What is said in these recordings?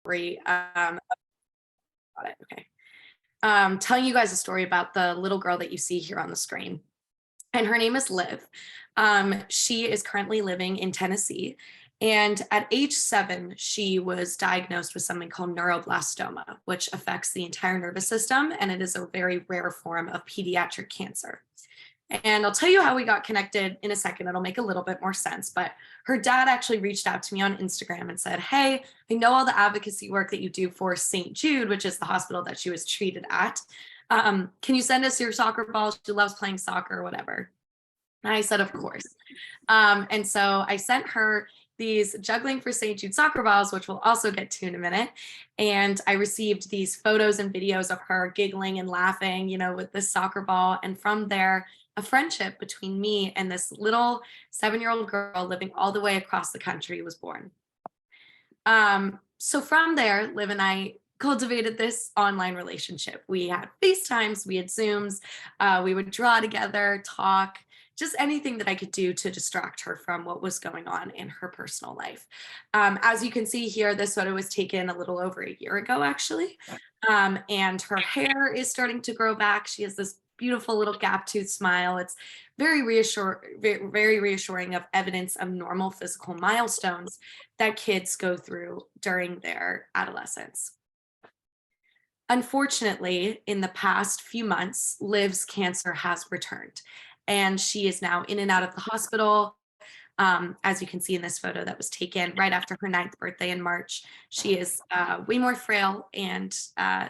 story. Got it. Okay. Telling you guys a story about the little girl that you see here on the screen. And her name is Liv. She is currently living in Tennessee. And at age 7, she was diagnosed with something called neuroblastoma, which affects the entire nervous system. And it is a very rare form of pediatric cancer. And I'll tell you how we got connected in a second. It'll make a little bit more sense. But her dad actually reached out to me on Instagram and said, "Hey, I know all the advocacy work that you do for St. Jude, which is the hospital that she was treated at. Can you send us your soccer ball? She loves playing soccer or whatever." And I said, "Of course." And so I sent her these Juggling for St. Jude soccer balls, which we'll also get to in a minute. And I received these photos and videos of her giggling and laughing, with this soccer ball. And from there, a friendship between me and this little 7-year-old girl living all the way across the country was born. So from there, Liv and I cultivated this online relationship. We had FaceTimes, we had Zooms, we would draw together, talk, just anything that I could do to distract her from what was going on in her personal life. As you can see here, this photo was taken a little over a year ago, actually. And her hair is starting to grow back. She has this beautiful little gap tooth smile. It's very reassuring of evidence of normal physical milestones that kids go through during their adolescence. Unfortunately, in the past few months, Liv's cancer has returned, and she is now in and out of the hospital. As you can see in this photo that was taken right after her 9th birthday in March, she is way more frail and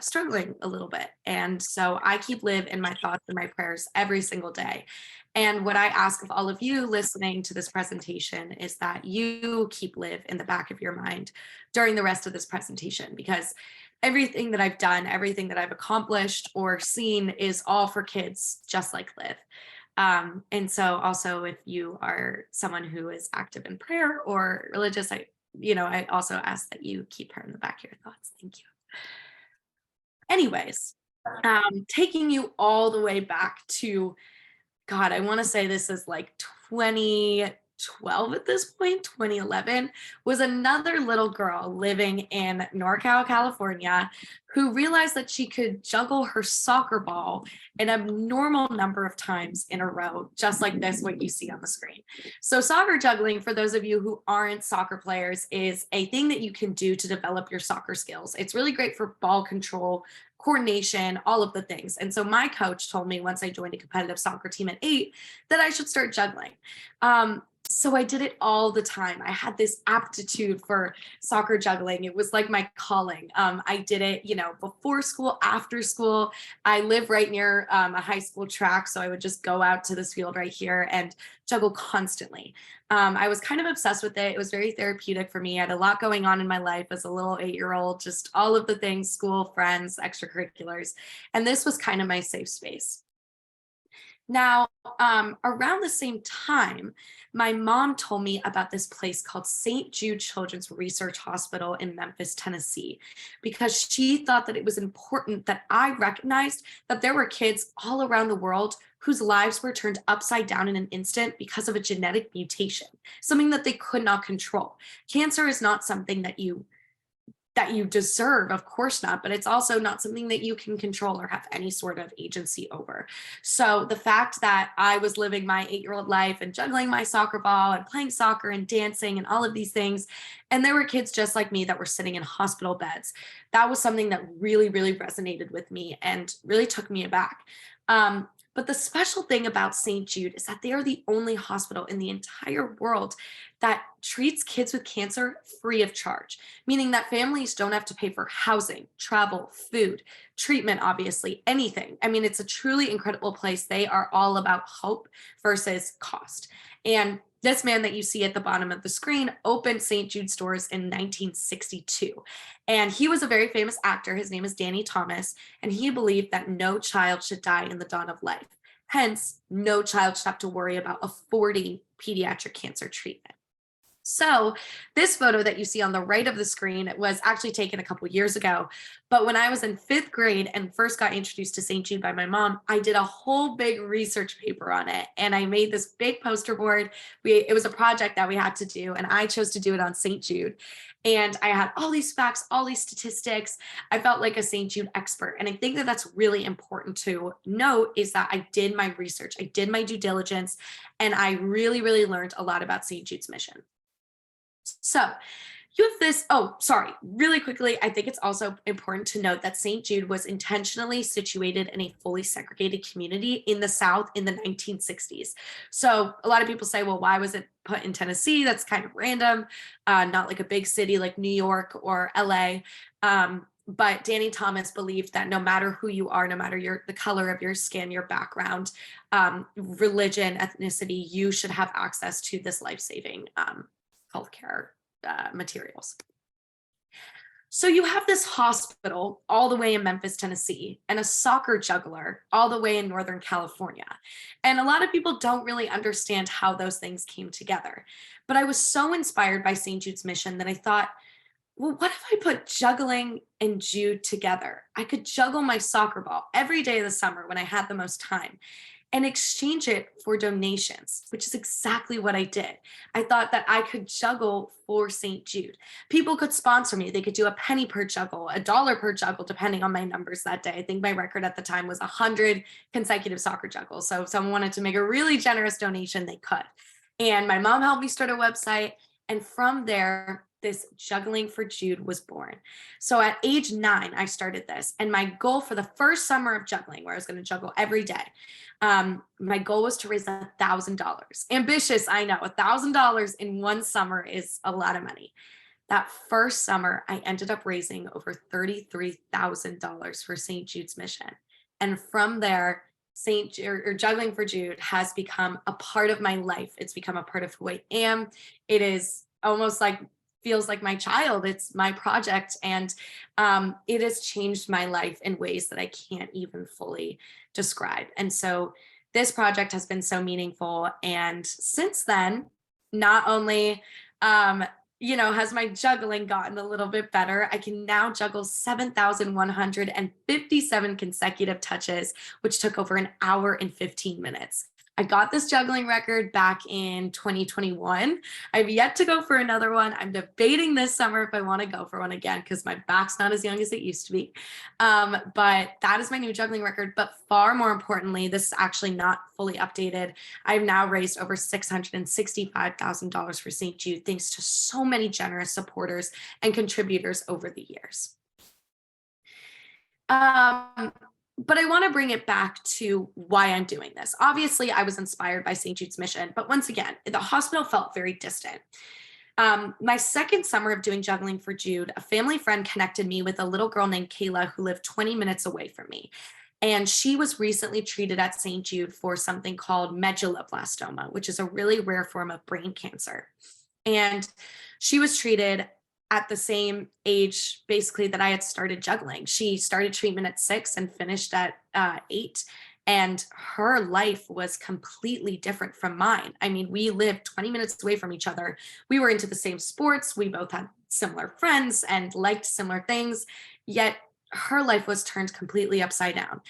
struggling a little bit. And so I keep Liv in my thoughts and my prayers every single day. And what I ask of all of you listening to this presentation is that you keep Liv in the back of your mind during the rest of this presentation, because everything that I've done, everything that I've accomplished or seen is all for kids just like Liv. And so also, if you are someone who is active in prayer or religious, I also ask that you keep her in the back of your thoughts. Thank you. Anyways, taking you all the way back to, God, I want to say this is like 2012 at this point, 2011, was another little girl living in NorCal, California, who realized that she could juggle her soccer ball an abnormal number of times in a row, just like this, what you see on the screen. So soccer juggling, for those of you who aren't soccer players, is a thing that you can do to develop your soccer skills. It's really great for ball control, coordination, all of the things. And so my coach told me once I joined a competitive soccer team at 8 that I should start juggling. So I did it all the time. I had this aptitude for soccer juggling. It was like my calling. I did it, before school, after school. I live right near a high school track, so I would just go out to this field right here and juggle constantly. I was kind of obsessed with it. It was very therapeutic for me. I had a lot going on in my life as a little 8-year-old, just all of the things, school, friends, extracurriculars. And this was kind of my safe space. Now, around the same time, my mom told me about this place called St. Jude Children's Research Hospital in Memphis, Tennessee, because she thought that it was important that I recognized that there were kids all around the world whose lives were turned upside down in an instant because of a genetic mutation, something that they could not control. Cancer is not something that you deserve, of course not, but it's also not something that you can control or have any sort of agency over. So the fact that I was living my 8-year-old life and juggling my soccer ball and playing soccer and dancing and all of these things, and there were kids just like me that were sitting in hospital beds, that was something that really, really resonated with me and really took me aback. But the special thing about St. Jude is that they are the only hospital in the entire world that treats kids with cancer free of charge, meaning that families don't have to pay for housing, travel, food, treatment, obviously, anything. I mean, it's a truly incredible place. They are all about hope versus cost. And this man that you see at the bottom of the screen opened St. Jude's doors in 1962. And he was a very famous actor. His name is Danny Thomas. And he believed that no child should die in the dawn of life. Hence, no child should have to worry about affording pediatric cancer treatment. So this photo that you see on the right of the screen was actually taken a couple years ago. But when I was in fifth grade and first got introduced to St. Jude by my mom, I did a whole big research paper on it. And I made this big poster board. It was a project that we had to do, and I chose to do it on St. Jude. And I had all these facts, all these statistics. I felt like a St. Jude expert. And I think that that's really important to note, is that I did my research, I did my due diligence, and I really, really learned a lot about St. Jude's mission. So you have this. Oh, sorry, really quickly. I think it's also important to note that St. Jude was intentionally situated in a fully segregated community in the South in the 1960s. So a lot of people say, well, why was it put in Tennessee? That's kind of random, not like a big city like New York or LA. But Danny Thomas believed that no matter who you are, no matter the color of your skin, your background, religion, ethnicity, you should have access to this life-saving healthcare materials. So you have this hospital all the way in Memphis, Tennessee, and a soccer juggler all the way in Northern California. And a lot of people don't really understand how those things came together. But I was so inspired by St. Jude's mission that I thought, well, what if I put juggling and Jude together? I could juggle my soccer ball every day of the summer when I had the most time and exchange it for donations, which is exactly what I did. I thought that I could juggle for St. Jude. People could sponsor me. They could do a penny per juggle, $1 per juggle, depending on my numbers that day. I think my record at the time was 100 consecutive soccer juggles. So if someone wanted to make a really generous donation, they could. And my mom helped me start a website. And from there, this Juggling for Jude was born. So at age 9, I started this. And my goal for the first summer of juggling, where I was going to juggle every day, my goal was to raise $1,000. Ambitious, I know. $1,000 in one summer is a lot of money. That first summer, I ended up raising over $33,000 for St. Jude's mission. And from there, Juggling for Jude has become a part of my life. It's become a part of who I am. It is almost like, feels like my child. It's my project. And it has changed my life in ways that I can't even fully describe. And so this project has been so meaningful. And since then, not only has my juggling gotten a little bit better, I can now juggle 7,157 consecutive touches, which took over an hour and 15 minutes. I got this juggling record back in 2021. I've yet to go for another one. I'm debating this summer if I want to go for one again because my back's not as young as it used to be. But that is my new juggling record. But far more importantly, this is actually not fully updated. I've now raised over $665,000 for St. Jude, thanks to so many generous supporters and contributors over the years. But I want to bring it back to why I'm doing this. Obviously, I was inspired by St. Jude's mission, but once again, the hospital felt very distant. My second summer of doing Juggling for Jude, a family friend connected me with a little girl named Kayla who lived 20 minutes away from me. And she was recently treated at St. Jude for something called medulloblastoma, which is a really rare form of brain cancer. And she was treated at the same age, basically, that I had started juggling. She started treatment at 6 and finished at 8. And her life was completely different from mine. I mean, we lived 20 minutes away from each other. We were into the same sports. We both had similar friends and liked similar things. Yet her life was turned completely upside down.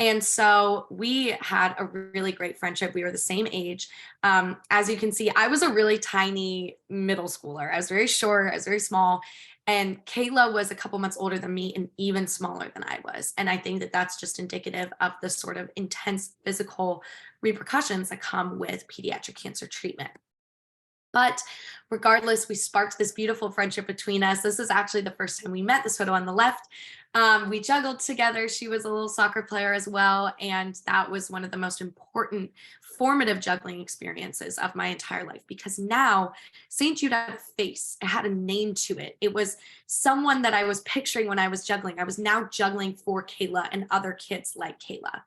And so we had a really great friendship. We were the same age. As you can see, I was a really tiny middle schooler. I was very short, I was very small. And Kayla was a couple months older than me and even smaller than I was. And I think that that's just indicative of the sort of intense physical repercussions that come with pediatric cancer treatment. But regardless, we sparked this beautiful friendship between us. This is actually the first time we met, this photo on the left. We juggled together. She was a little soccer player as well. And that was one of the most important formative juggling experiences of my entire life, because now St. Jude had a face, it had a name to it. It was someone that I was picturing when I was juggling. I was now juggling for Kayla and other kids like Kayla.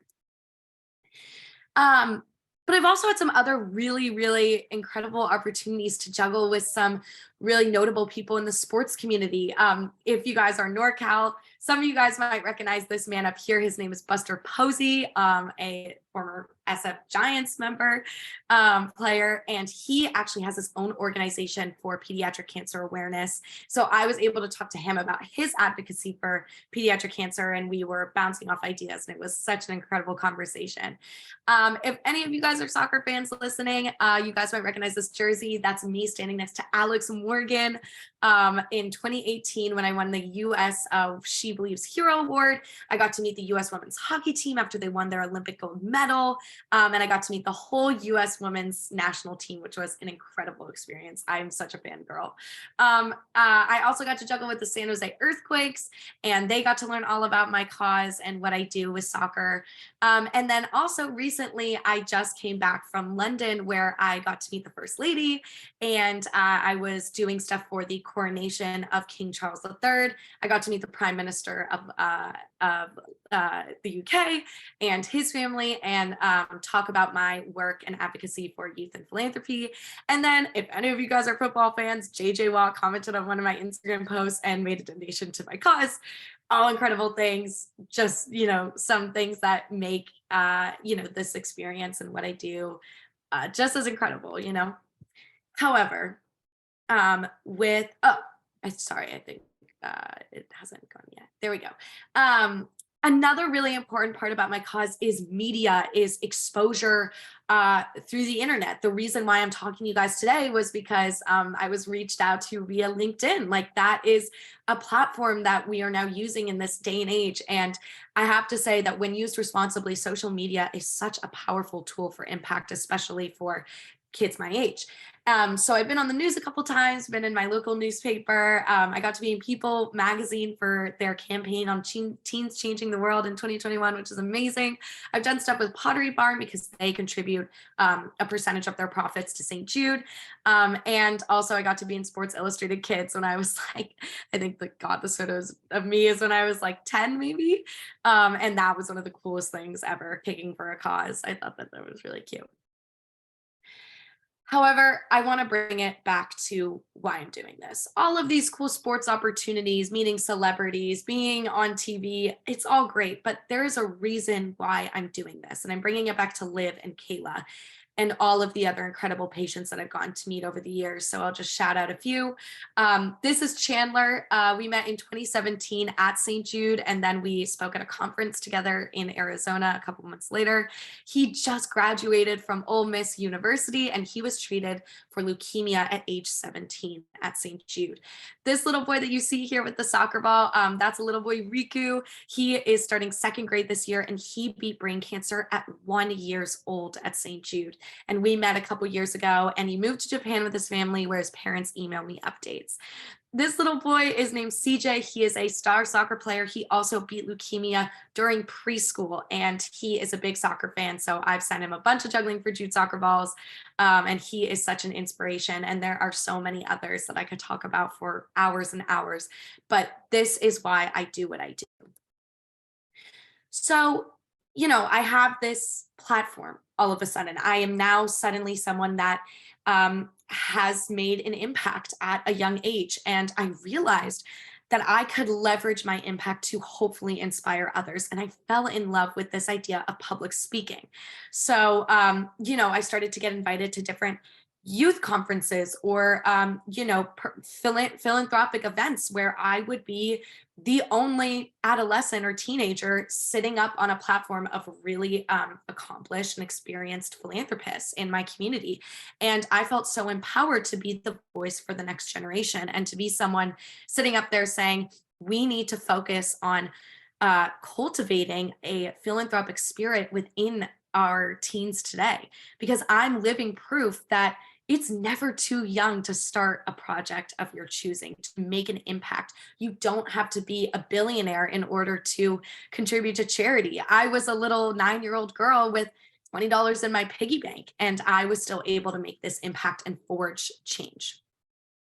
But I've also had some other really, really incredible opportunities to juggle with some really notable people in the sports community. If you guys are NorCal, some of you guys might recognize this man up here. His name is Buster Posey, a former SF Giants member, player, and he actually has his own organization for pediatric cancer awareness. So I was able to talk to him about his advocacy for pediatric cancer, and we were bouncing off ideas, and it was such an incredible conversation. If any of you guys are soccer fans listening, you guys might recognize this jersey. That's me standing next to Alex Morgan in 2018 when I won the U.S. She Believes Hero Award. I got to meet the U.S. women's hockey team after they won their Olympic gold medal, and I got to meet the whole U.S. women's national team, which was an incredible experience. I'm such a fangirl. I also got to juggle with the San Jose Earthquakes, and they got to learn all about my cause and what I do with soccer. And then also recently, I just came back from London where I got to meet the First Lady, and I was doing stuff for the coronation of King Charles III. I got to meet the Prime Minister of the UK and his family, and talk about my work and advocacy for youth and philanthropy. And then if any of you guys are football fans, JJ Watt commented on one of my Instagram posts and made a donation to my cause. All incredible things, just, some things that make, this experience and what I do just as incredible, However, sorry, I think it hasn't gone yet. There we go. Another really important part about my cause is media, is exposure through the internet. The reason why I'm talking to you guys today was because I was reached out to via LinkedIn. Like, that is a platform that we are now using in this day and age. And I have to say that when used responsibly, social media is such a powerful tool for impact, especially for kids my age. So I've been on the news a couple times, been in my local newspaper. I got to be in People magazine for their campaign on teens changing the world in 2021, which is amazing. I've done stuff with Pottery Barn because they contribute a percentage of their profits to St. Jude. And also I got to be in Sports Illustrated Kids when I was like, I think the photos of me is when I was like 10 maybe. And that was one of the coolest things ever, picking for a cause. I thought that was really cute. However, I want to bring it back to why I'm doing this. All of these cool sports opportunities, meeting celebrities, being on TV, it's all great, but there is a reason why I'm doing this. And I'm bringing it back to Liv and Kayla and all of the other incredible patients that I've gotten to meet over the years. So I'll just shout out a few. This is Chandler. We met in 2017 at St. Jude, and then we spoke at a conference together in Arizona a couple months later. He just graduated from Ole Miss University, and he was treated for leukemia at age 17 at St. Jude. This little boy that you see here with the soccer ball, that's a little boy, Riku. He is starting second grade this year, and he beat brain cancer at 1 year old at St. Jude. And we met a couple years ago, and he moved to Japan with his family where his parents email me updates. This little boy is named CJ. He is a star soccer player. He also beat leukemia during preschool, and he is a big soccer fan. So I've sent him a bunch of Juggling for Jude soccer balls, and he is such an inspiration. And there are so many others that I could talk about for hours and hours, but this is why I do what I do. So, I have this platform all of a sudden. I am now suddenly someone that has made an impact at a young age. And I realized that I could leverage my impact to hopefully inspire others. And I fell in love with this idea of public speaking. So, I started to get invited to different youth conferences or, philanthropic events where I would be the only adolescent or teenager sitting up on a platform of really accomplished and experienced philanthropists in my community. And I felt so empowered to be the voice for the next generation and to be someone sitting up there saying, we need to focus on cultivating a philanthropic spirit within our teens today, because I'm living proof that it's never too young to start a project of your choosing, to make an impact. You don't have to be a billionaire in order to contribute to charity. I was a little 9-year-old girl with $20 in my piggy bank, and I was still able to make this impact and forge change.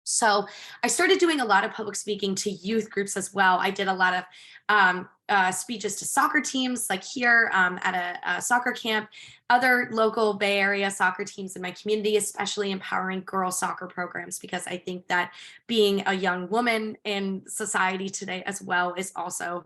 So I started doing a lot of public speaking to youth groups as well. I did a lot of speeches to soccer teams, like here at a soccer camp, other local Bay Area soccer teams in my community, especially empowering girl soccer programs, because I think that being a young woman in society today as well is also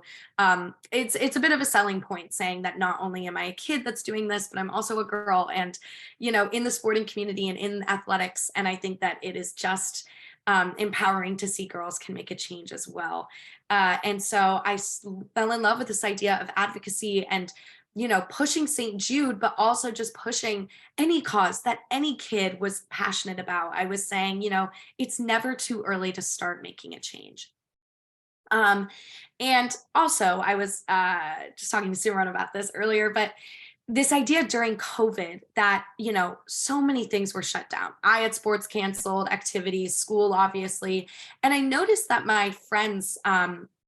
it's a bit of a selling point, saying that not only am I a kid that's doing this, but I'm also a girl, and in the sporting community and in athletics. And I think that it is just empowering to see girls can make a change as well. And so fell in love with this idea of advocacy and, pushing St. Jude, but also just pushing any cause that any kid was passionate about. I was saying, it's never too early to start making a change. Um, and also, I was just talking to Simran about this earlier, but this idea during COVID that, so many things were shut down. I had sports canceled, activities, school, obviously. And I noticed that my friends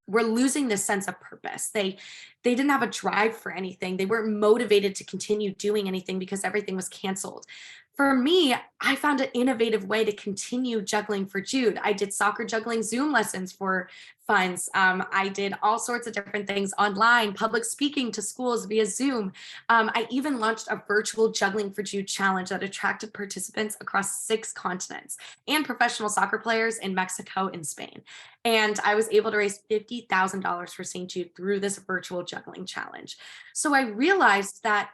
were losing this sense of purpose. They didn't have a drive for anything. They weren't motivated to continue doing anything because everything was canceled. For me, I found an innovative way to continue juggling for Jude. I did soccer juggling Zoom lessons for funds. I did all sorts of different things online, public speaking to schools via Zoom. I even launched a virtual Juggling for Jude challenge that attracted participants across 6 continents and professional soccer players in Mexico and Spain. And I was able to raise $50,000 for St. Jude through this virtual juggling challenge. So I realized that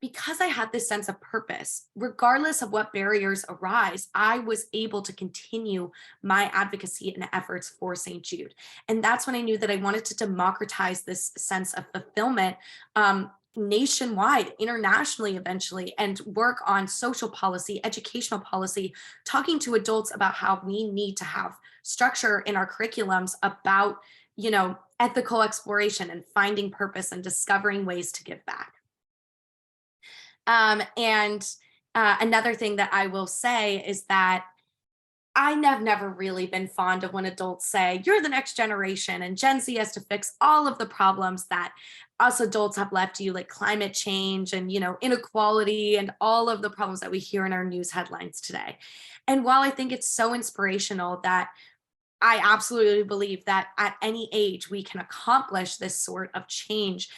because I had this sense of purpose, regardless of what barriers arise, I was able to continue my advocacy and efforts for St. Jude. And that's when I knew that I wanted to democratize this sense of fulfillment nationwide, internationally, eventually, and work on social policy, educational policy, talking to adults about how we need to have structure in our curriculums about, ethical exploration and finding purpose and discovering ways to give back. And another thing that I will say is that have never really been fond of when adults say, you're the next generation and Gen Z has to fix all of the problems that us adults have left you, like climate change and, inequality and all of the problems that we hear in our news headlines today. And while I think it's so inspirational that I absolutely believe that at any age we can accomplish this sort of change,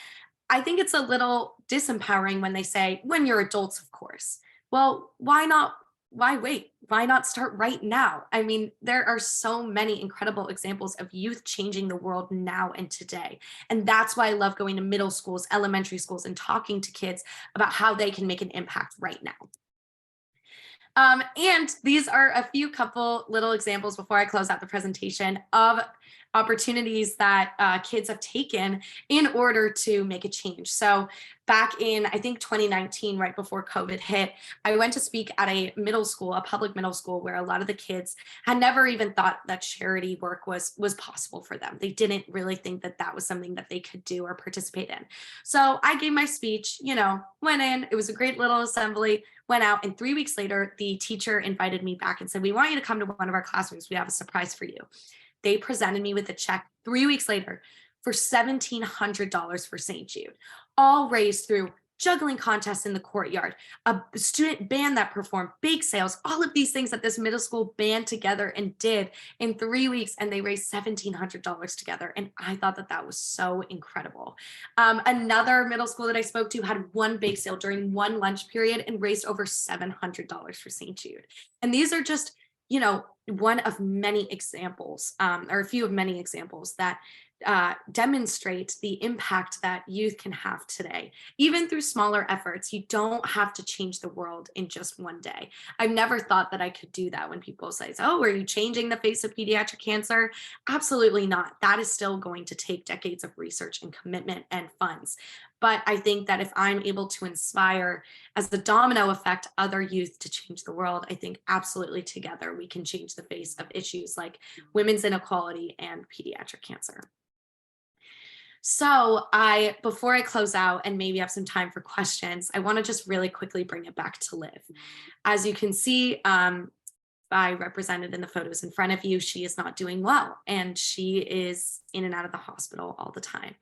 I think it's a little disempowering when they say, when you're adults, of course. Well, why not? Why wait? Why not start right now? I mean, there are so many incredible examples of youth changing the world now and today. And that's why I love going to middle schools, elementary schools, and talking to kids about how they can make an impact right now. And these are a few couple little examples before I close out the presentation of opportunities that kids have taken in order to make a change. So back in, I think 2019, right before COVID hit, I went to speak at a middle school, a public middle school, where a lot of the kids had never even thought that charity work was possible for them. They didn't really think that that was something that they could do or participate in. So I gave my speech, went in, it was a great little assembly, went out, and 3 weeks later, the teacher invited me back and said, we want you to come to one of our classrooms. We have a surprise for you. They presented me with a check 3 weeks later for $1,700 for St. Jude, all raised through juggling contests in the courtyard, a student band that performed, bake sales, all of these things that this middle school band together and did in 3 weeks. And they raised $1,700 together. And I thought that that was so incredible. Another middle school that I spoke to had one bake sale during one lunch period and raised over $700 for St. Jude. And these are just, one of many examples, or a few of many examples that demonstrate the impact that youth can have today, even through smaller efforts. You don't have to change the world in just one day. I've never thought that I could do that. When people say, oh, are you changing the face of pediatric cancer? Absolutely not. That is still going to take decades of research and commitment and funds. But I think that if I'm able to inspire, as the domino effect, other youth to change the world, I think absolutely together we can change the face of issues like women's inequality and pediatric cancer. So before I close out and maybe have some time for questions, I want to just really quickly bring it back to Liv. As you can see, I represented in the photos in front of you, she is not doing well, and she is in and out of the hospital all the time.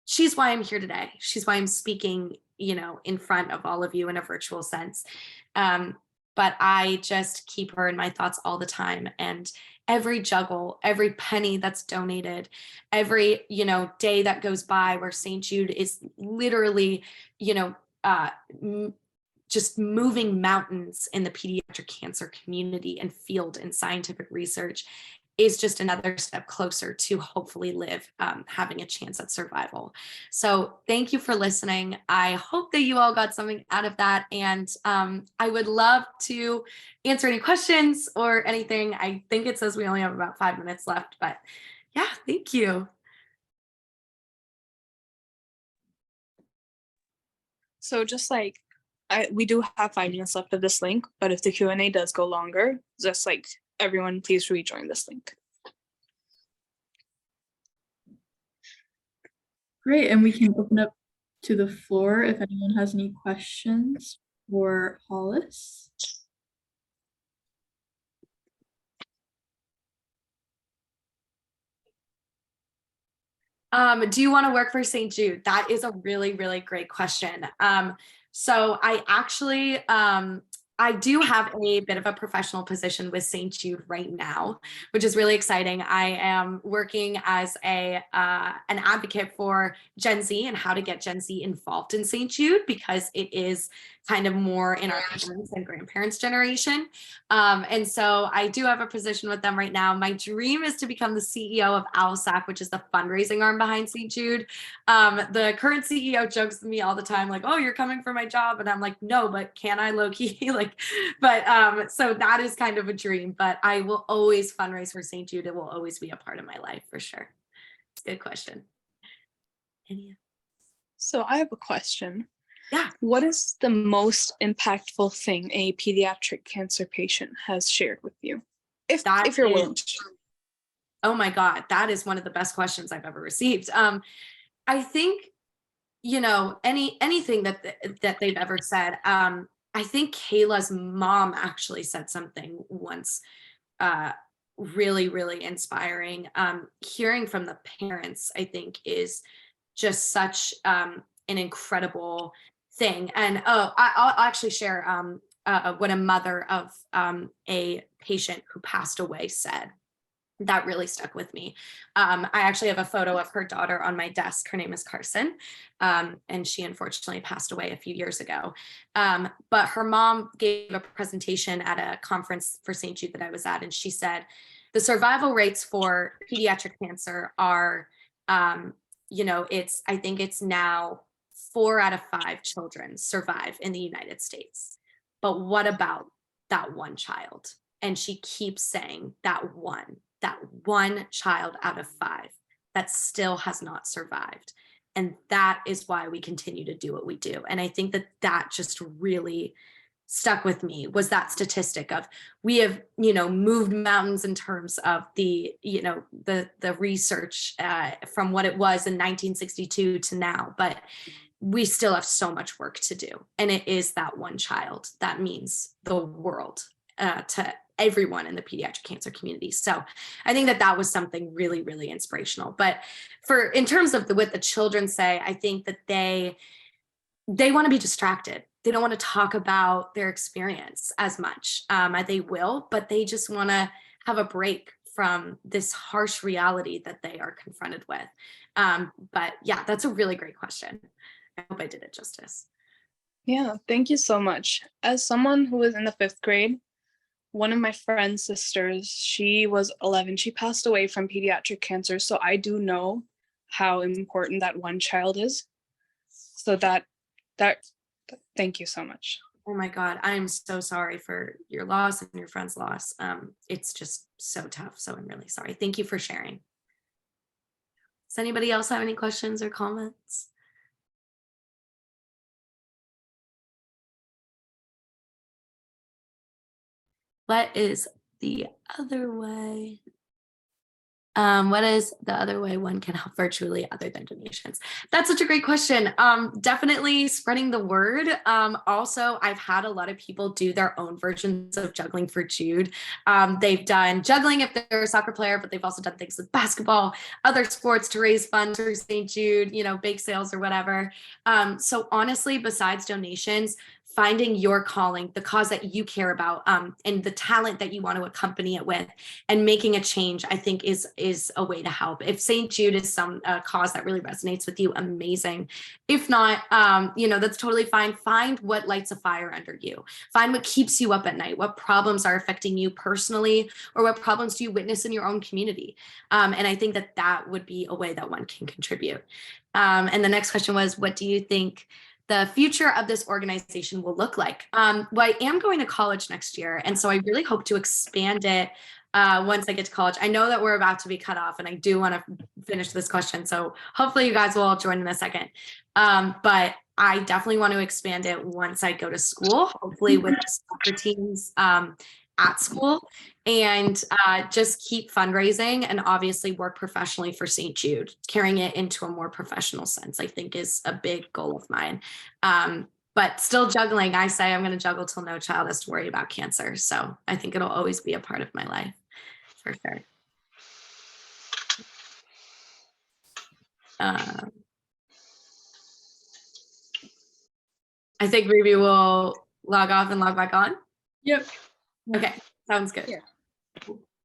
She's why I'm here today. She's why I'm speaking, in front of all of you in a virtual sense. But I just keep her in my thoughts all the time. And every juggle, every penny that's donated, every, day that goes by where St. Jude is literally, you know, uh, just moving mountains in the pediatric cancer community and field and scientific research is just another step closer to hopefully having a chance at survival. So thank you for listening. I hope that you all got something out of that. And I would love to answer any questions or anything. I think it says we only have about 5 minutes left, but yeah, thank you. So just like we do have 5 minutes left of this link, but if the Q&A does go longer, just like everyone, please rejoin this link. Great, and we can open up to the floor if anyone has any questions for Hollis. Do you want to work for St. Jude? That is a really, really great question. So I actually, I do have a bit of a professional position with St. Jude right now, which is really exciting. I am working as an advocate for Gen Z and how to get Gen Z involved in St. Jude, because it is kind of more in our parents and grandparents generation. And so I do have a position with them right now. My dream is to become the CEO of OWLSAC, which is the fundraising arm behind St. Jude. The current CEO jokes with me all the time, like, oh, you're coming for my job. And I'm like, no, but can I low key? So that is kind of a dream, but I will always fundraise for St. Jude. It will always be a part of my life for sure. It's a good question. So I have a question. Yeah. What is the most impactful thing a pediatric cancer patient has shared with you? If you're willing to share. Oh my God, that is one of the best questions I've ever received. I think, anything that they've ever said. I think Kayla's mom actually said something once, really, really inspiring. Hearing from the parents, I think, is just such an incredible thing. And I'll actually share what a mother of a patient who passed away said. That really stuck with me. I actually have a photo of her daughter on my desk. Her name is Carson, and she unfortunately passed away a few years ago. But her mom gave a presentation at a conference for St. Jude that I was at, and she said, the survival rates for pediatric cancer are, I think it's now 4 out of 5 children survive in the United States. But what about that one child? And she keeps saying that one child out of 5 that still has not survived. And that is why we continue to do what we do. And I think that just really stuck with me, was that statistic of we have, moved mountains in terms of the research from what it was in 1962 to now, but we still have so much work to do. And it is that one child that means the world to everyone in the pediatric cancer community. So I think that was something really, really inspirational. But in terms of what the children say, I think that they want to be distracted. They don't want to talk about their experience as much. They will, but they just want to have a break from this harsh reality that they are confronted with. But yeah, that's a really great question. I hope I did it justice. Yeah, thank you so much. As someone who was in the 5th grade, one of my friend's sisters, she was 11. She passed away from pediatric cancer. So I do know how important that one child is. So thank you so much. Oh my God, I am so sorry for your loss and your friend's loss. It's just so tough. So I'm really sorry. Thank you for sharing. Does anybody else have any questions or comments? What is the other way? What is the other way one can help virtually other than donations? That's such a great question. Definitely spreading the word. Also, I've had a lot of people do their own versions of Juggling for Jude. They've done juggling if they're a soccer player, but they've also done things with basketball, other sports to raise funds for St. Jude, bake sales or whatever. So honestly, besides donations, finding your calling, the cause that you care about, and the talent that you want to accompany it with, and making a change, I think is a way to help. If St. Jude is some cause that really resonates with you, amazing. If not, that's totally fine. Find what lights a fire under you. Find what keeps you up at night. What problems are affecting you personally, or what problems do you witness in your own community? And I think that would be a way that one can contribute. And the next question was, what do you think the future of this organization will look like? Well, I am going to college next year, and so I really hope to expand it once I get to college. I know that we're about to be cut off, and I do want to finish this question, so hopefully you guys will all join in a second. But I definitely want to expand it once I go to school, hopefully with soccer teams at school, and just keep fundraising and obviously work professionally for St. Jude. Carrying it into a more professional sense, I think, is a big goal of mine. But still juggling. I say I'm going to juggle till no child has to worry about cancer. So I think it'll always be a part of my life, for sure. I think Ruby will log off and log back on. Yep. Okay, sounds good. Yeah.